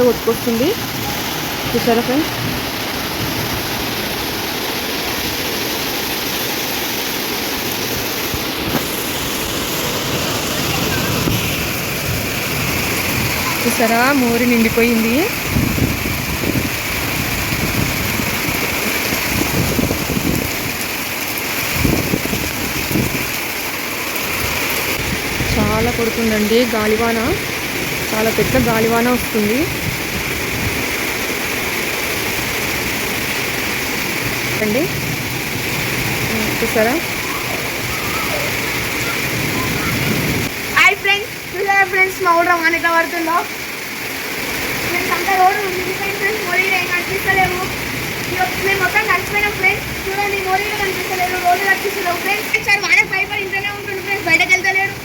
కొట్టుకొస్తుంది. చూసారా ఫ్రెండ్స్, చూసారా మోరి నిండిపోయింది. చాలా కొడుతుందండి గాలివాన, చాలా పెద్ద గాలివాన వస్తుంది. అండి చూసారా. హాయ్ ఫ్రెండ్స్, చూసారా ఫ్రెండ్స్ మా ఊళ్ళో వాన ఎట్లా పడుతుందో. ఫ్రెండ్స్ అంతా రోడ్డు ఉండిపోయింది ఫ్రెండ్స్, మోరీలు ఏం కనిపిస్తలేవు. మేము మొత్తం కలిసిపోయినాం ఫ్రెండ్స్. చూడండి మోరీలు కనిపిస్తలేరు, రోడ్డు కనిపిస్తలేవు ఫ్రెండ్స్. సార్ వానకు భయపడి ఇంట్లోనే ఉంటుంది ఫ్రెండ్స్, బయటకు వెళ్తలేడు.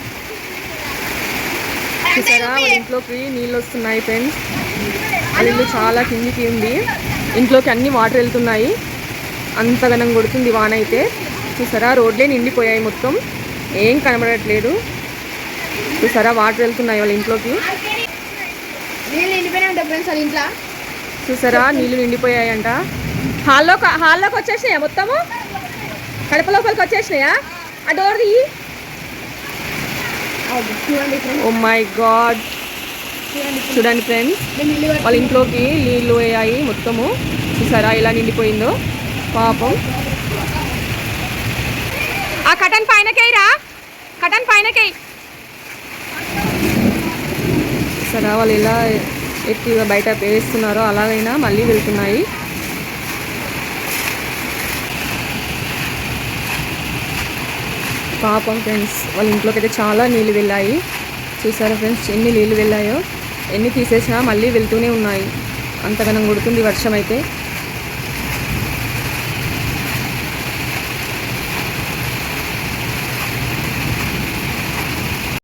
చూసారా వాళ్ళ ఇంట్లోకి నీళ్ళు వస్తున్నాయి ఫ్రెండ్స్. వాళ్ళ ఇల్లు చాలా కిందికి ఉంది, ఇంట్లోకి అన్ని వాటర్ వెళ్తున్నాయి. అంతగనం కొడుతుంది వాన అయితే. చూసారా రోడ్లే నిండిపోయాయి, మొత్తం ఏం కనబడట్లేదు. చూసారా వాటర్ వెళ్తున్నాయి వాళ్ళ ఇంట్లోకి. నీళ్ళు నిండిపోయినా ఉంటాయి ఫ్రెండ్స్ వాళ్ళ ఇంట్లో. చూసారా నీళ్ళు నిండిపోయాయంట. హాల్లోకి వచ్చేసినాయా మొత్తము, కడప లోపలికి వచ్చేసినాయా. ఆ డోర్ తీయి. ఓ మై గాడ్, చూడండి ఫ్రెండ్స్ వాళ్ళ ఇంట్లోకి నీళ్ళు పోయాయి మొత్తము. చూసారా ఇలా నిండిపోయిందో పాపం. ఆ కటన్ పైనకేయరా, కటన్ పైనకేయి. చూసారా వాళ్ళు ఎలా ఎత్తి బయట వేస్తున్నారో అలాగైనా మళ్ళీ వెళ్తున్నాయి. పాపం ఫ్రెండ్స్ వాళ్ళ ఇంట్లోకి అయితే చాలా నీళ్ళు వెళ్ళాయి. చూసారా ఫ్రెండ్స్ ఎన్ని నీళ్ళు వెళ్ళాయో, ఎన్ని తీసేసినా మళ్ళీ వెళ్తూనే ఉన్నాయి. అంతగానం కొడుతుంది వర్షం అయితే.